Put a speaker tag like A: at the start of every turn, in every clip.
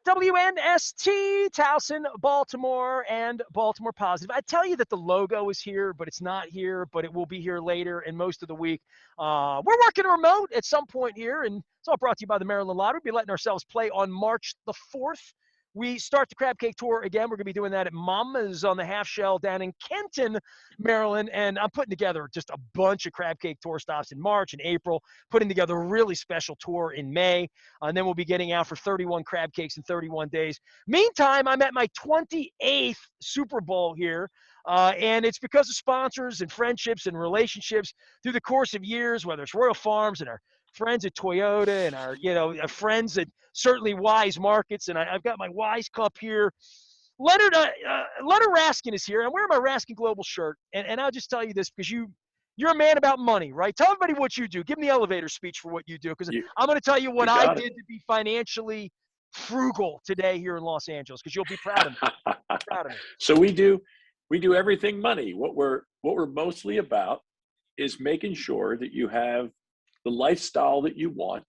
A: WNST, Towson, Baltimore, and Baltimore Positive. I tell you that the logo is here, but it's not here, but it will be here later and most of the week. We're working remote at some point here, and it's all brought to you by the Maryland Lottery. We'll be letting ourselves play on March the 4th. We start the Crab Cake Tour again. We're going to be doing that at Mama's on the Half Shell down in Kenton, Maryland. And I'm putting together just a bunch of Crab Cake Tour stops in March and April, putting together a really special tour in May. And then we'll be getting out for 31 crab cakes in 31 days. Meantime, I'm at my 28th Super Bowl here. And it's because of sponsors and friendships and relationships through the course of years, whether it's Royal Farms and our friends at Toyota and our friends at certainly Wise Markets. And I've got my Wise Cup here. Leonard Raskin is here. I'm wearing my Raskin Global shirt. And I'll just tell you this because you're a man about money, right? Tell everybody what you do. Give them the elevator speech for what you do because I'm going to tell you what I did to be financially frugal today here in Los Angeles because you'll be proud of me. Proud of me.
B: So we do everything money. What we're mostly about is making sure that you have the lifestyle that you want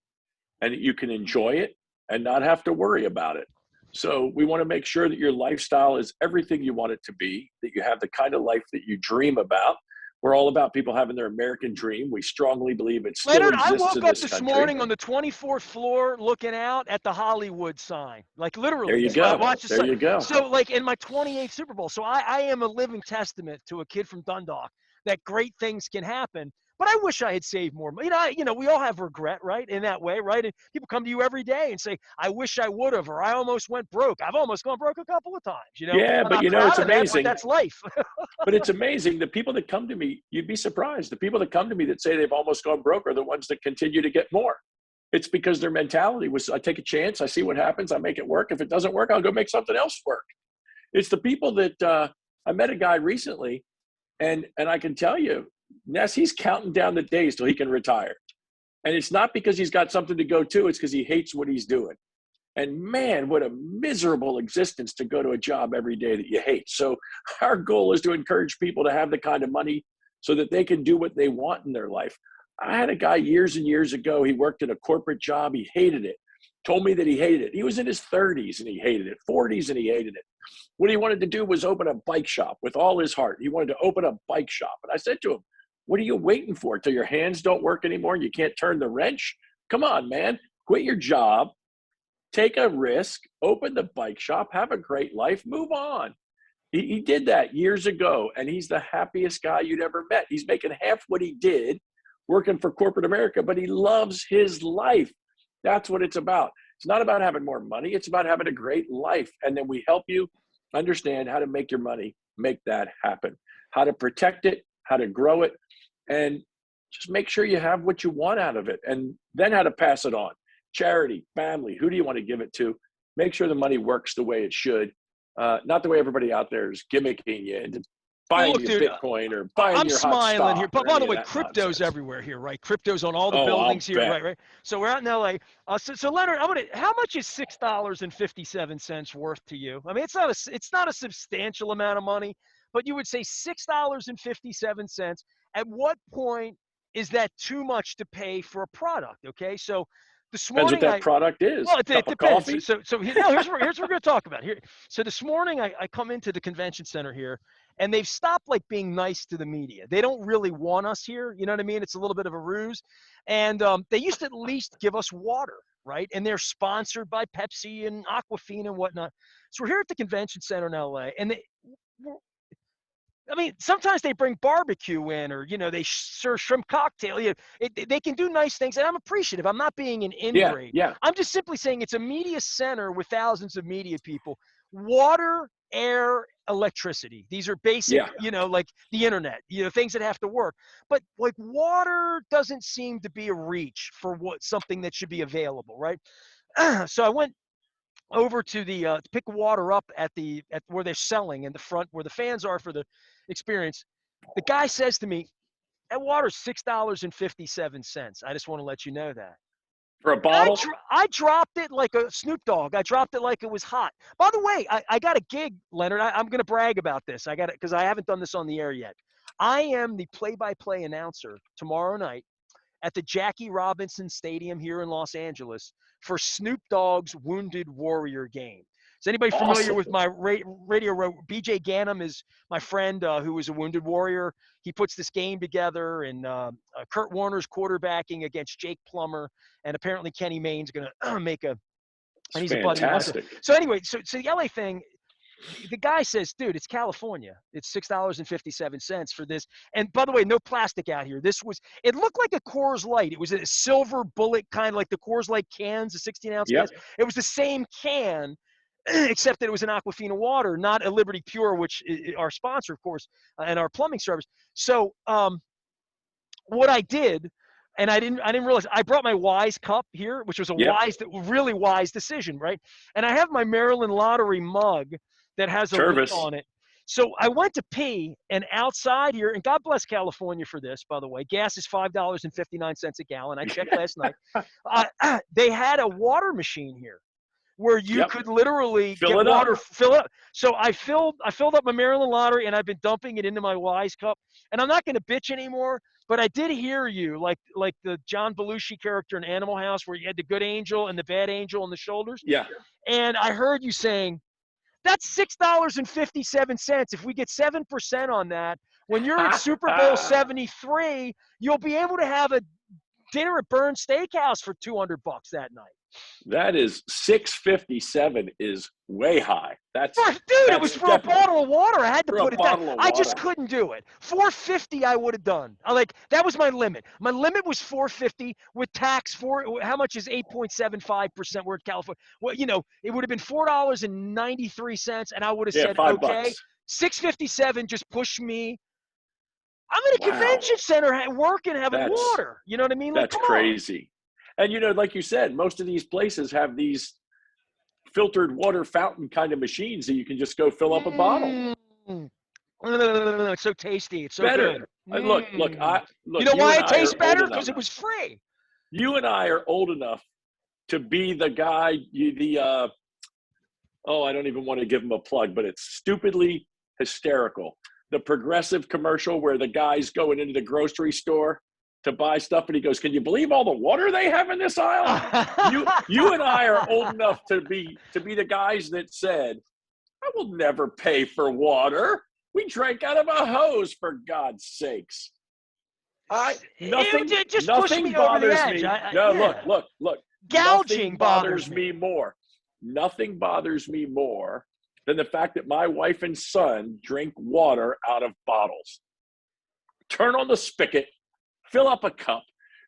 B: and that you can enjoy it and not have to worry about it. So we want to make sure that your lifestyle is everything you want it to be, that you have the kind of life that you dream about. We're all about people having their American dream. We strongly believe it still
A: Leonard,
B: exists in this country.
A: I woke up this morning on the 24th floor looking out at the Hollywood sign. Like literally.
B: There you go. There you go.
A: So like in my 28th Super Bowl. So I am a living testament to a kid from Dundalk that great things can happen. But I wish I had saved more money. We all have regret, right? In that way, right? And people come to you every day and say, I wish I would have, or I almost went broke. I've almost gone broke a couple of times,
B: Yeah, but it's amazing.
A: That's life.
B: But it's amazing. The people that come to me, you'd be surprised. The people that come to me that say they've almost gone broke are the ones that continue to get more. It's because their mentality was, I take a chance, I see what happens, I make it work. If it doesn't work, I'll go make something else work. It's the people that I met a guy recently, and I can tell you, Ness, he's counting down the days till he can retire. And it's not because he's got something to go to, it's because he hates what he's doing. And man, what a miserable existence to go to a job every day that you hate. So our goal is to encourage people to have the kind of money so that they can do what they want in their life. I had a guy years and years ago, he worked in a corporate job, he hated it, told me that he hated it. He was in his 30s and he hated it, 40s and he hated it. What he wanted to do was open a bike shop with all his heart. He wanted to open a bike shop. And I said to him, what are you waiting for? Till your hands don't work anymore and you can't turn the wrench? Come on, man. Quit your job. Take a risk. Open the bike shop. Have a great life. Move on. He did that years ago, and he's the happiest guy you'd ever met. He's making half what he did working for corporate America, but he loves his life. That's what it's about. It's not about having more money. It's about having a great life. And then we help you understand how to make your money, make that happen, how to protect it, how to grow it, and just make sure you have what you want out of it, and then how to pass it on. Charity, family, who do you want to give it to? Make sure the money works the way it should, not the way everybody out there is gimmicking you and buying your Bitcoin or buying your hot stock.
A: I'm smiling here. But by the way, crypto's everywhere here, right? Crypto's on all the buildings here, right? So we're out in LA. So Leonard, how much is $6.57 worth to you? I mean, it's not a substantial amount of money, but you would say $6.57. At what point is that too much to pay for a product? Okay, so this morning,
B: depends what that product is.
A: Well, it depends. So here's what we're going to talk about here. So this morning I come into the convention center here, and they've stopped like being nice to the media. They don't really want us here. You know what I mean? It's a little bit of a ruse. And they used to at least give us water, right? And they're sponsored by Pepsi and Aquafina and whatnot. So we're here at the convention center in LA, and sometimes they bring barbecue in, or, they serve shrimp cocktail. They can do nice things, and I'm appreciative. I'm not being an ingrate.
B: Yeah.
A: I'm just simply saying it's a media center with thousands of media people. Water, air, electricity. These are basic, like the internet, things that have to work. But like water doesn't seem to be a reach for something that should be available, right? So I went over to to pick water up at where they're selling in the front where the fans are for the experience. The guy says to me, that water's $6.57. I just want to let you know that.
B: For a bottle?
A: I dropped it like a Snoop Dogg. I dropped it like it was hot. By the way, I got a gig, Leonard. I'm going to brag about this. I got it because I haven't done this on the air yet. I am the play-by-play announcer tomorrow night at the Jackie Robinson Stadium here in Los Angeles for Snoop Dogg's Wounded Warrior game. Is anybody familiar
B: Awesome.
A: with my radio row? BJ Ganem is my friend who was a Wounded Warrior. He puts this game together, and Kurt Warner's quarterbacking against Jake Plummer, and apparently Kenny Mayne's going to make a – and he's a buddy of mine. So anyway, so the LA thing – the guy says, dude, it's California. It's $6.57 for this. And by the way, no plastic out here. It looked like a Coors Light. It was a silver bullet, kind of like the Coors Light cans, the 16-ounce cans. It was the same can, except that it was an Aquafina water, not a Liberty Pure, which is our sponsor, of course, and our plumbing service. So what I did, and I didn't realize, I brought my Wise cup here, which was a really wise decision, right? And I have my Maryland Lottery mug that has a lid on it. So I went to pee, and outside here, and God bless California for this, by the way, gas is $5.59 a gallon. I checked last night. They had a water machine here where you could literally get water, fill up. So I filled up my Maryland Lottery, and I've been dumping it into my Wise cup. And I'm not going to bitch anymore, but I did hear you, like the John Belushi character in Animal House, where you had the good angel and the bad angel on the shoulders.
B: Yeah.
A: And I heard you saying, that's $6.57. If we get 7% on that, when you're at Super Bowl 73, you'll be able to have a dinner at Burn's Steakhouse for $200 that night.
B: That is $6.57 is way high.
A: It was for a bottle of water. I had to put it down. I just couldn't do it. $4.50 I would have done. That was my limit. My limit was $4.50 with tax. How much is 8.75%? We're in California. Well, it would have been $4.93, and I would have said, okay, $6.57 just push me. I'm in a convention center working, having water. You know what I mean?
B: That's crazy. And, like you said, most of these places have these filtered water fountain kind of machines that you can just go fill up a bottle.
A: It's so tasty. It's so
B: better.
A: Good.
B: Look.
A: You know why it tastes better? Because it was free.
B: You and I are old enough to be the guy, I don't even want to give him a plug, but it's stupidly hysterical. The Progressive commercial where the guy's going into the grocery store to buy stuff, and he goes, "Can you believe all the water they have in this aisle?" you and I are old enough to be the guys that said, "I will never pay for water. We drank out of a hose, for God's sakes." Nothing bothers me. Look.
A: Gouging
B: bothers me more. Nothing bothers me more than the fact that my wife and son drink water out of bottles. Turn on the spigot, fill up a cup,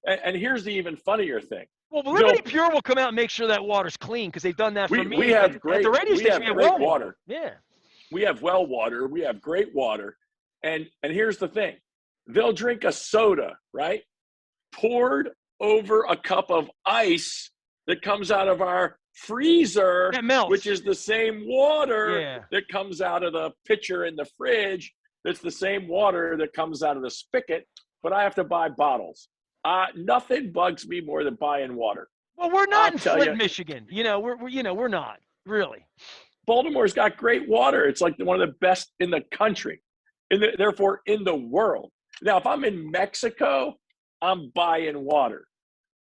B: and here's the even funnier thing.
A: Well, Liberty Pure will come out and make sure that water's clean, because they've done that for me.
B: We have great
A: water. Yeah.
B: We have well water. We have great water. And here's the thing. They'll drink a soda, right? Poured over a cup of ice that comes out of our freezer, which is the same water that comes out of the pitcher in the fridge. It's the same water that comes out of the spigot, but I have to buy bottles. Nothing bugs me more than buying water.
A: Well, we're not in Flint, Michigan. We're not really.
B: Baltimore's got great water. It's like one of the best in the country, therefore in the world. Now, if I'm in Mexico, I'm buying water.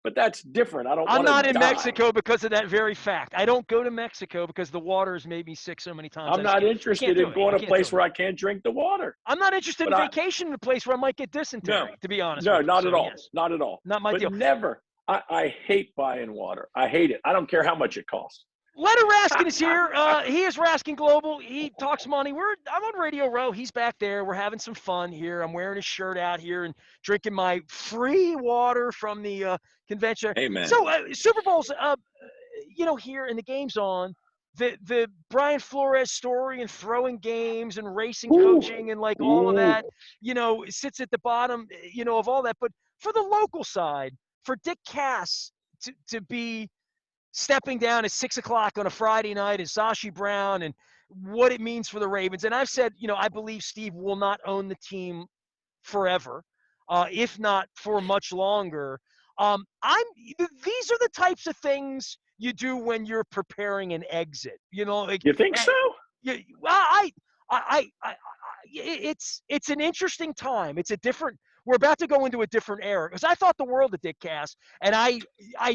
B: But that's different. I'm not in
A: Mexico because of that very fact. I don't go to Mexico because the water has made me sick so many times.
B: I'm not interested in going to a place where I can't drink the water.
A: I'm not interested in vacation in a place where I might get dysentery, to be honest.
B: No, not at all. Yes. Not at all.
A: Not my deal.
B: Never. I hate buying water. I hate it. I don't care how much it costs.
A: Leonard Raskin is here. He is Raskin Global. He talks money. I'm on Radio Row. He's back there. We're having some fun here. I'm wearing his shirt out here and drinking my free water from the convention.
B: Amen.
A: So Super Bowl's, here and the game's on. The Brian Flores story and throwing games and racing coaching and all of that, sits at the bottom, of all that. But for the local side, for Dick Cass to be stepping down at 6:00 on a Friday night and Sashi Brown and what it means for the Ravens. And I've said, I believe Steve will not own the team forever, if not for much longer. These are the types of things you do when you're preparing an exit. You
B: think so?
A: Well, it's an interesting time. It's a different. we're about to go into a different era. Because I thought the world of Dick Cass, and I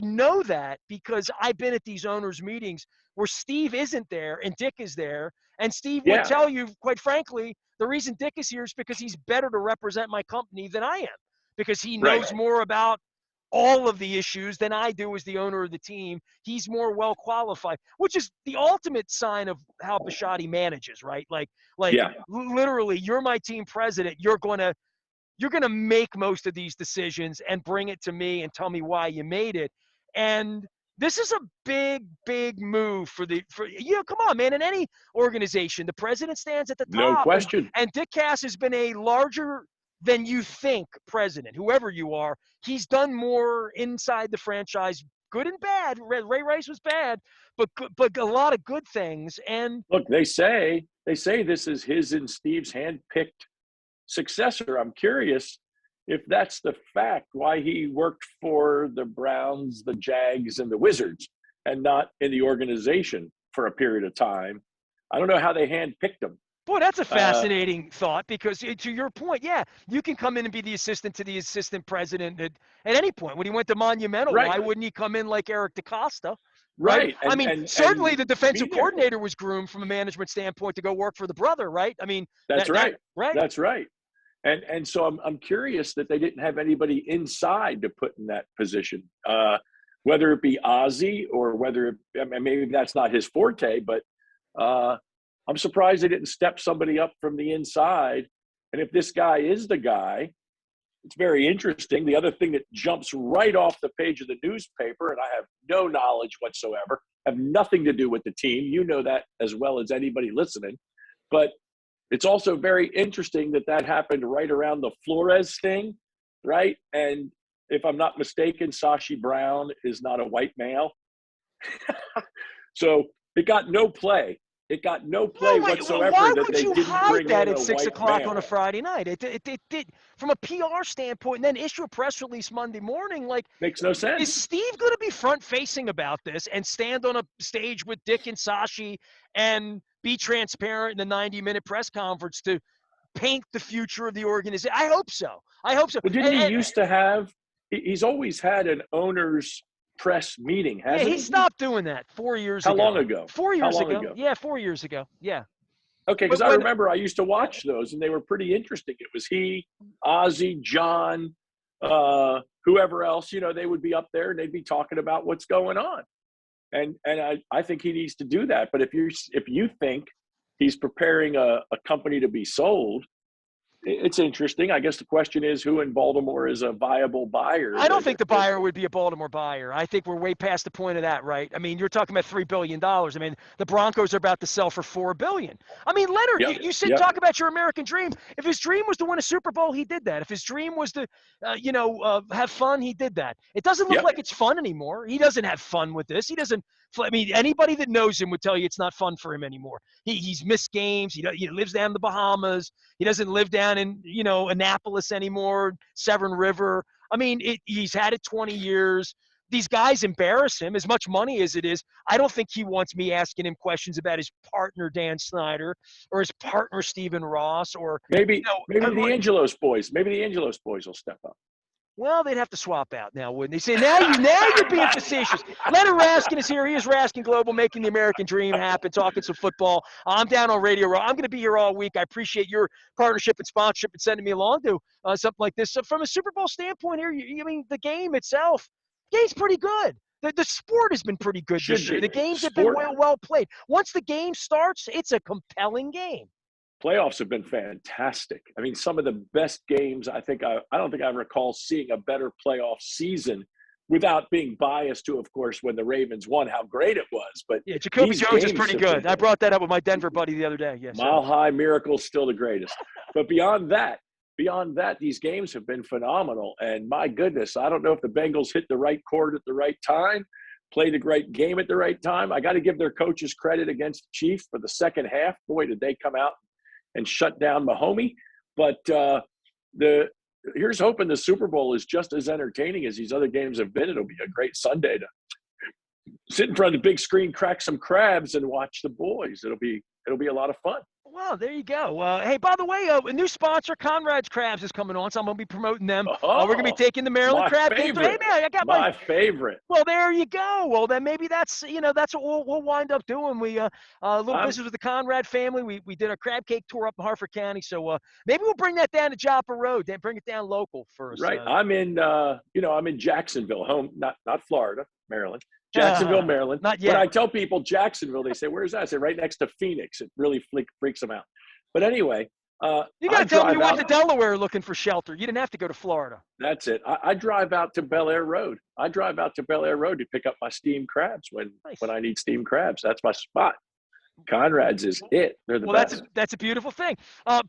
A: know that because I've been at these owners' meetings where Steve isn't there and Dick is there, and Steve would
B: Yeah,
A: tell you, quite frankly, the reason Dick is here is because he's better to represent my company than I am, because he
B: right.
A: knows more about all of the issues than I do as the owner of the team. He's more well qualified, which is the ultimate sign of how Bisciotti manages, right? Like
B: Yeah,
A: literally, you're my team president. You're gonna make most of these decisions and bring it to me and tell me why you made it. And this is a big move for come on, man. In any organization, the president stands at the
B: no
A: top,
B: question.
A: and Dick Cass has been a larger than you think president, whoever you are. He's done more inside the franchise, good and bad. Ray Rice was bad, but a lot of good things. And
B: Look, they say this is his and Steve's hand-picked successor. I'm curious if that's the fact, why he worked for the Browns, the Jags, and the Wizards, and not in the organization for a period of time. I don't know how they handpicked him.
A: boy, that's a
B: Uh,
A: fascinating thought because to your point, yeah, you can come in and be the assistant to the assistant president at any point. When he went to Monumental,
B: right,
A: why wouldn't he come in like Eric DaCosta? Right?
B: right,
A: I
B: and
A: mean,
B: and
A: certainly
B: and
A: the
B: be
A: defensive
B: there.
A: coordinator was groomed from a management standpoint to go work for the brother, right? I mean,
B: That's
A: that
B: right.
A: right?
B: That's right. And so I'm curious that they didn't have anybody inside to put in that position, whether it be Ozzy or I mean, maybe that's not his forte, but uh, I'm surprised they didn't step somebody up from the inside. And if this guy is the guy, it's very interesting. The other thing that jumps right off the page of the newspaper, and I have no knowledge whatsoever, have nothing to do with the team. You know that as well as anybody listening, but it's also very interesting that that happened right around the Flores thing, right? And if I'm not mistaken, Sashi Brown is not a white male. So it got no play. It got no play
A: No, wait. Well, why
B: whatsoever that
A: would
B: they
A: you
B: didn't
A: hide
B: bring
A: that
B: in
A: at
B: a
A: six
B: white
A: o'clock on a
B: male.
A: Friday night? It did from a PR standpoint, and then issue a press release Monday morning. Like,
B: Makes no
A: is
B: sense.
A: Steve going to be front facing about this and stand on a stage with Dick and Sashi and be transparent in the 90-minute press conference to paint the future of the organization? I hope so. I hope so.
B: Well, didn't he used to have, he's always had an owner's press meeting,
A: Yeah,
B: hasn't
A: he
B: he?
A: stopped doing that 4 years
B: How long
A: ago.
B: ago?
A: Four
B: How
A: years
B: long
A: ago.
B: ago?
A: Yeah, 4 years ago. Yeah.
B: Okay, because I
A: When
B: remember I used to
A: yeah.
B: watch those, and they were pretty interesting. It was he, Ozzy, John, whoever else. You know, they would be up there and they'd be talking about what's going on. And I think he needs to do that. But if you think he's preparing a company to be sold, it's interesting. I guess the question is, who in Baltimore is a viable buyer?
A: I don't think the buyer would be a Baltimore buyer. I think we're way past the point of that, right? I mean, you're talking about $3 billion. I mean, the Broncos are about to sell for $4 billion. I mean, Leonard,
B: Yep,
A: you said
B: yep,
A: talk about your American dream. If his dream was to win a Super Bowl, he did that. If his dream was to, have fun, he did that. It doesn't look
B: yep.
A: like it's fun anymore. He doesn't have fun with this. He doesn't. I mean, anybody that knows him would tell you it's not fun for him anymore. He's missed games. He lives down in the Bahamas. He doesn't live down in Annapolis anymore, Severn River. I mean, he's had it 20 years. These guys embarrass him as much money as it is. I don't think he wants me asking him questions about his partner Dan Snyder or his partner Stephen Ross or
B: Maybe the Angelos boys. Maybe the Angelos boys will step up.
A: well, they'd have to swap out now, wouldn't they? Say now you're being facetious. Leonard Raskin is here. He is Raskin Global, making the American dream happen, talking some football. I'm down on Radio Row. I'm going to be here all week. I appreciate your partnership and sponsorship and sending me along to something like this. So from a Super Bowl standpoint here, I mean, the game itself, the game's pretty good. The sport has been pretty good
B: Should
A: this year.
B: be.
A: The games have been
B: Sport
A: well played. Once the game starts, it's a compelling game.
B: playoffs have been fantastic. I mean, some of the best games. I don't think I recall seeing a better playoff season without being biased to, of course, when the Ravens won, how great it was. But
A: Yeah, Jacoby
B: these
A: Jones is
B: games
A: pretty
B: have been
A: good. I brought that up with my Denver buddy the other day. Yes, sir.
B: mile high miracle, still the greatest. But beyond that, these games have been phenomenal. And my goodness, I don't know if the Bengals hit the right chord at the right time, played a great game at the right time. I got to give their coaches credit against the Chiefs for the second half. Boy, did they come out and shut down Mahomey. But here's hoping the Super Bowl is just as entertaining as these other games have been. It'll be a great Sunday to sit in front of the big screen, crack some crabs, and watch the boys. It'll be a lot of fun.
A: Well, there you go. Hey, by the way, a new sponsor, Conrad's Crabs, is coming on, so I'm going to be promoting them. We're going to be
B: Oh,
A: taking the Maryland
B: my
A: Crab Cake. Hey,
B: favorite.
A: man, I got my.
B: My favorite.
A: Well, there you go. Well, then maybe that's what we'll wind up doing. We a little
B: I'm
A: business with the Conrad family. We did a crab cake tour up in Harford County, so maybe we'll bring that down to Joppa Road. Then bring it down local first.
B: right. I'm in I'm in Jacksonville, home, not Florida, Maryland. Jacksonville, Maryland.
A: Not
B: When
A: yet.
B: I tell people Jacksonville, they say, "Where's that?" I say, "Right next to Phoenix." It really freaks them out. But anyway,
A: You got
B: I
A: to tell them you
B: drive
A: went to
B: out.
A: Delaware looking for shelter. You didn't have to go to Florida.
B: That's it. I drive out to Bel Air Road. I drive out to Bel Air Road to pick up my steamed crabs when
A: Nice.
B: I need steamed crabs. That's my spot. Conrad's is it. They're the
A: Well,
B: best.
A: that's a beautiful thing.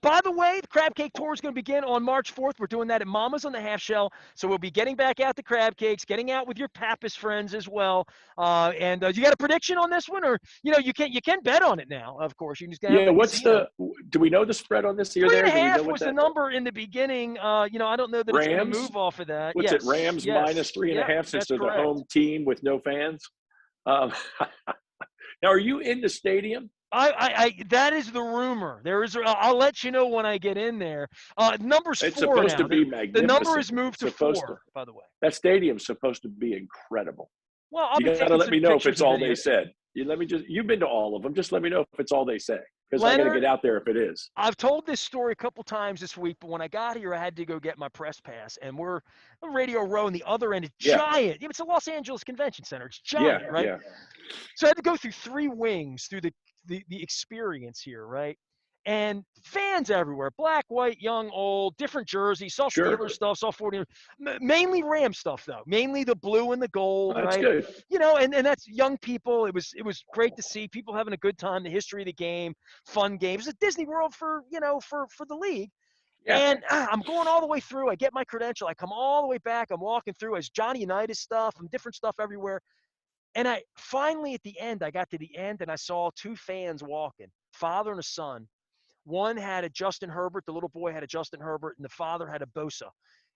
A: By the way, the crab cake tour is going to begin on March 4th. We're doing that at Mama's on the Half Shell. So we'll be getting back out the crab cakes, getting out with your Pappas friends as well. And you got a prediction on this one, or you can bet on it now. Of course, you can just get out
B: Yeah.
A: the
B: What's
A: casino.
B: do we know the spread on this here?
A: Three and
B: There?
A: a
B: Do we know
A: half
B: what
A: was the
B: that
A: number in the beginning. I don't know that it's going to
B: Rams?
A: move off of that.
B: What's
A: Yes,
B: it? Rams
A: yes,
B: minus 3.5 since
A: that's
B: they're the
A: correct.
B: home team with no fans. Um, now, are you in the stadium?
A: That is the rumor. There is. I'll let you know when I get in there. Number's
B: It's
A: 4
B: supposed to
A: now.
B: be
A: The number
B: magnificent.
A: is moved
B: It's
A: to
B: supposed to.
A: 4, by the way.
B: That stadium's supposed to be incredible.
A: Well, I'll
B: You
A: be
B: got to
A: taking
B: let
A: some
B: me know if
A: pictures
B: it's
A: and
B: all they
A: videos.
B: said. You've been to all of them. Just let me know if it's all they say, because I got to
A: Leonard,
B: get out there if it is.
A: I've told this story a couple times this week, but when I got here, I had to go get my press pass, and we're on Radio Row, and the other end is
B: Yeah,
A: giant. It's a Los Angeles Convention Center. It's
B: yeah,
A: giant, right?
B: yeah.
A: So I had to go through 3 wings through the experience here, right? And fans everywhere, black, white, young, old, different jerseys. Saw
B: Sure,
A: Steelers stuff, saw 40, mainly Ram stuff though. Mainly the blue and the gold,
B: that's
A: right?
B: good.
A: And that's young people. It was great to see people having a good time. The history of the game, fun games. It's a Disney World for the league.
B: Yeah,
A: And I'm going all the way through. I get my credential. I come all the way back. I'm walking through as Johnny Unitas stuff and different stuff everywhere. And I finally at the end, I got to the end and I saw 2 fans walking, father and a son. One had a Justin Herbert, the little boy had a Justin Herbert, and the father had a Bosa.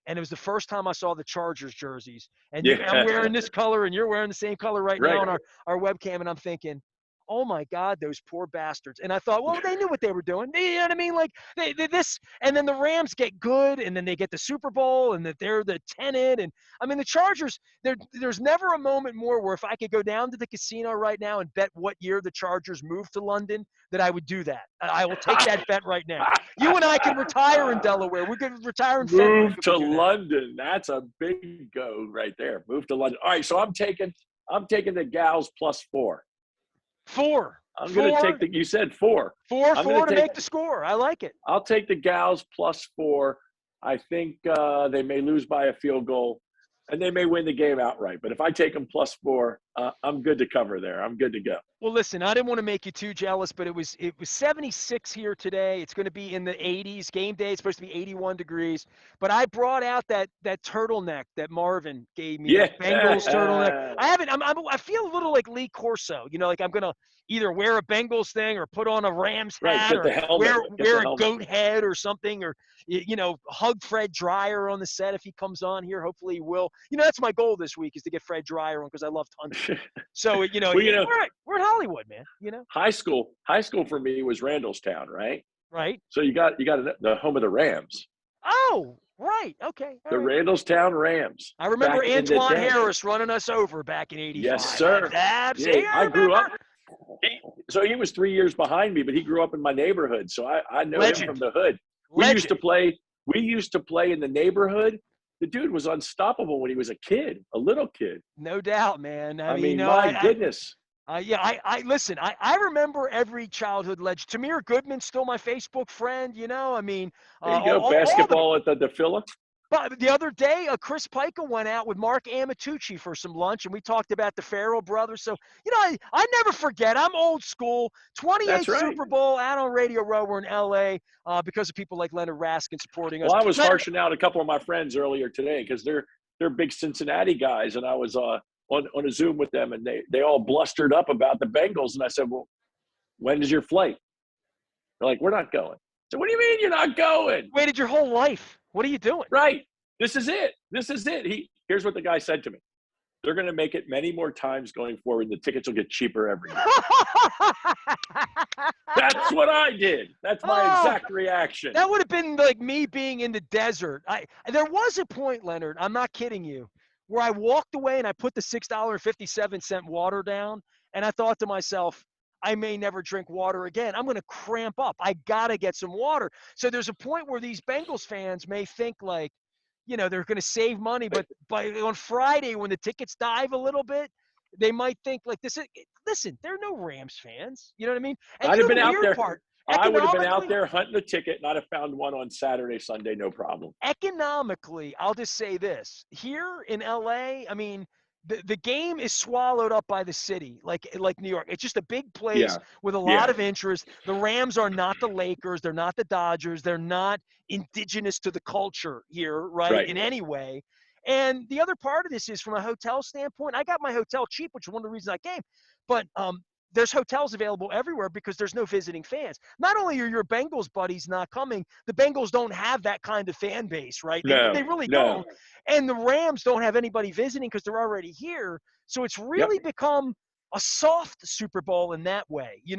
A: And it was the first time I saw the Chargers jerseys. And I'm
B: yeah.
A: wearing this color, and you're wearing the same color right now
B: Right.
A: on our webcam. And I'm thinking, oh my God, those poor bastards. And I thought, well, they knew what they were doing. You know what I mean? Like this, and then the Rams get good, and then they get the Super Bowl, and that they're the tenant. And I mean, the Chargers. There's never a moment more where if I could go down to the casino right now and bet what year the Chargers moved to London, that I would do that. I will take that bet right now. You and I can retire in Delaware. We could retire in Fenwick
B: Move
A: if
B: to
A: we do that.
B: London. That's a big go right there. Move to London. All right, so I'm taking the gals +4.
A: 4,
B: I'm going to take you said 4.
A: 4,
B: I'm
A: 4
B: going
A: to
B: to take
A: make the score. I like it.
B: I'll take the gals +4. I think they may lose by a field goal, and they may win the game outright. But if I take them +4, I'm good to cover there. I'm good to go.
A: Well, listen, I didn't want to make you too jealous, but it was 76 here today. It's going to be in the 80s. Game day, it's supposed to be 81 degrees. But I brought out that turtleneck that Marvin gave me,
B: Yeah.
A: that Bengals turtleneck. I feel a little like Lee Corso, like I'm going to either wear a Bengals thing or put on a Rams
B: Right.
A: hat
B: Get
A: or
B: the helmet.
A: wear a goat head or something, or hug Fred Dreyer on the set if he comes on here. Hopefully he will. That's my goal this week is to get Fred Dreyer on because I love hunting. So
B: Well,
A: we're in Hollywood, man.
B: high school for me was Randallstown, right?
A: Right.
B: So you got the home of the Rams,
A: Oh, right. Okay. All
B: the
A: right.
B: Randallstown Rams.
A: I remember
B: back in the
A: Antoine
B: day.
A: Harris running us over back in '85.
B: Yes, sir. Yeah, I grew up. He was 3 years behind me, but he grew up in my neighborhood, so I know him from the hood. We used to play in the neighborhood. The dude was unstoppable when he was a kid, a little kid.
A: No doubt, man. I mean,
B: my goodness.
A: Listen. I remember every childhood legend. Tamir Goodman's still my Facebook friend. I mean,
B: There you go. Basketball at the Philip.
A: But the other day, Chris Pica went out with Mark Amatucci for some lunch, and we talked about the Farrell brothers. So, I never forget. I'm old school. 28th
B: right.
A: Super Bowl out on Radio Row. We're in L.A. Because of people like Leonard Raskin supporting us.
B: Well, I was harshing out a couple of my friends earlier today because they're big Cincinnati guys, and I was on a Zoom with them, and they all blustered up about the Bengals, and I said, "Well, when is your flight?" They're like, "We're not going." So, what do you mean you're not going?
A: Waited your whole life. What are you doing?
B: Right. This is it. Here's what the guy said to me. They're going to make it many more times going forward. The tickets will get cheaper every year. That's what I did. That's my
A: Oh,
B: exact reaction.
A: that would have been like me being in the desert. There was a point, Leonard, I'm not kidding you, where I walked away and I put the $6.57 water down, and I thought to myself, I may never drink water again. I'm going to cramp up. I got to get some water. So there's a point where these Bengals fans may think like, they're going to save money, but on Friday when the tickets dive a little bit, they might think like this. Listen, there are no Rams fans. You know what I mean? And
B: I'd have been
A: the
B: out
A: weird
B: there.
A: part,
B: I would have been out
A: economically,
B: there hunting a ticket, and I'd have found one on Saturday, Sunday, no problem.
A: economically, I'll just say this. Here in LA, I mean, the game is swallowed up by the city, like New York. It's just a big place
B: Yeah.
A: with a lot
B: Yeah.
A: of interest. The Rams are not the Lakers, they're not the Dodgers, they're not indigenous to the culture here, right?
B: Right.
A: In any way. And the other part of this is from a hotel standpoint, I got my hotel cheap, which is one of the reasons I came. But there's hotels available everywhere because there's no visiting fans. Not only are your Bengals buddies not coming, the Bengals don't have that kind of fan base, right?
B: No.
A: They really
B: No.
A: don't. And the Rams don't have anybody visiting because they're already here. So it's
B: Yep.
A: really become a soft Super Bowl in that way. You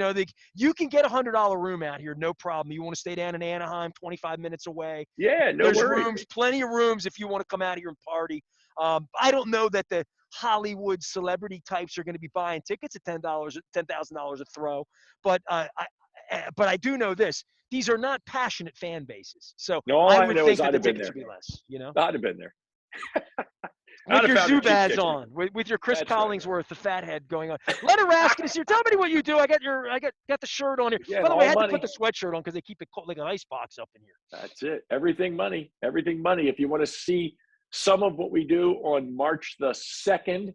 A: can get $100 room out here, no problem. You want to stay down in Anaheim, 25 minutes away.
B: Yeah. No
A: There's
B: worries.
A: rooms, plenty of rooms if you want to come out here and party. I don't know that the Hollywood celebrity types are going to be buying tickets at $10,000 a throw, but I do know this: these are not passionate fan bases. So
B: No, all
A: I
B: I
A: would
B: know
A: think
B: is
A: that
B: I'd
A: the
B: have been
A: tickets
B: there.
A: would be less.
B: I'd have been there.
A: With
B: I'd have
A: your
B: found a cheap
A: Zubaz
B: ticket.
A: on, with your Chris
B: That's right.
A: Collingsworth, the fathead going on. Leonard Raskin is here. Tell me what you do. I got the shirt on here.
B: Yeah,
A: By the way, I
B: all
A: had to
B: money.
A: put the sweatshirt on because they keep it cold, like an ice box up in here.
B: That's it. Everything money. Everything money. If you want to see some of what we do on March the 2nd,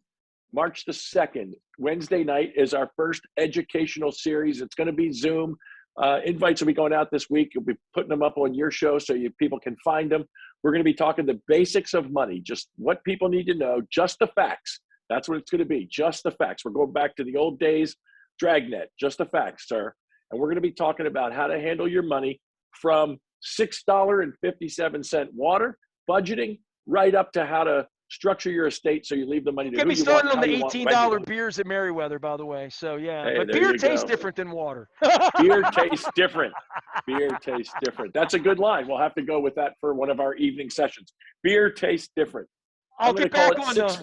B: Wednesday night is our first educational series. It's going to be Zoom. Invites will be going out this week. You'll be putting them up on your show so people can find them. We're going to be talking the basics of money, just what people need to know, just the facts. That's what it's going to be, just the facts. We're going back to the old days, Dragnet, just the facts, sir. And we're going to be talking about how to handle your money from $6.57 water, budgeting, right up to how to structure your estate so you leave the money to
A: Get
B: who
A: me
B: you want,
A: started on
B: how
A: the
B: you want, when you
A: $18
B: want.
A: beers at Merriweather, by the way. So yeah,
B: Hey,
A: but
B: there
A: beer
B: you
A: tastes
B: go.
A: different than water.
B: Beer tastes different. Beer tastes different. That's a good line. We'll have to go with that for one of our evening sessions. Beer tastes different.
A: I'll
B: I'm going to
A: get
B: call
A: back
B: it
A: on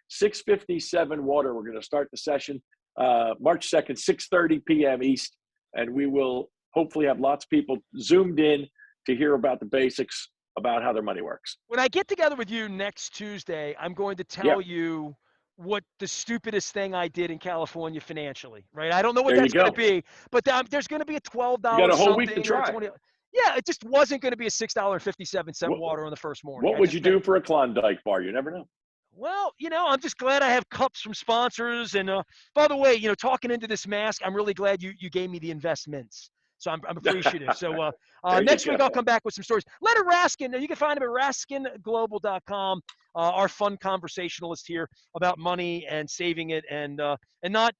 B: 657 water. We're going to start the session March 2nd, 6:30 p.m. East, and we will hopefully have lots of people zoomed in to hear about the basics about how their money works.
A: When I get together with you next Tuesday, I'm going to tell
B: Yep.
A: you what the stupidest thing I did in California financially, right? I don't know what
B: There you
A: that's going to
B: go.
A: be, but there's going to be a
B: You got
A: $12
B: a whole week to
A: something or a
B: try.
A: 20. Yeah, it just wasn't going to be a $6.57
B: What,
A: water on the first morning.
B: what would you do for a Klondike bar? You never know.
A: Well, I'm just glad I have cups from sponsors. And by the way, talking into this mask, I'm really glad you gave me the investments. So I'm appreciative. So
B: There you
A: next
B: go.
A: week I'll come back with some stories. Leonard Raskin, you can find him at raskinglobal.com. Our fun conversationalist here about money and saving it and not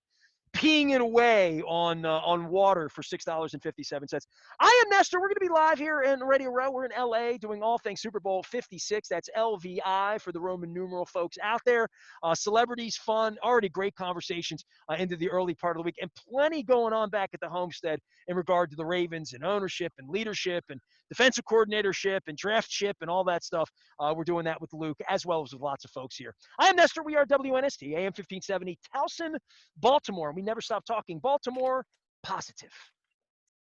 A: peeing it away on water for $6.57. I am Nestor. We're going to be live here in Radio Row. We're in LA doing all things Super Bowl 56. That's LVI for the Roman numeral folks out there. Celebrities, fun, already great conversations into the early part of the week, and plenty going on back at the homestead in regard to the Ravens and ownership and leadership and defensive coordinatorship and draftship and all that stuff. We're doing that with Luke as well as with lots of folks here. I am Nestor. We are WNST, AM 1570, Towson, Baltimore. We never stop talking Baltimore positive.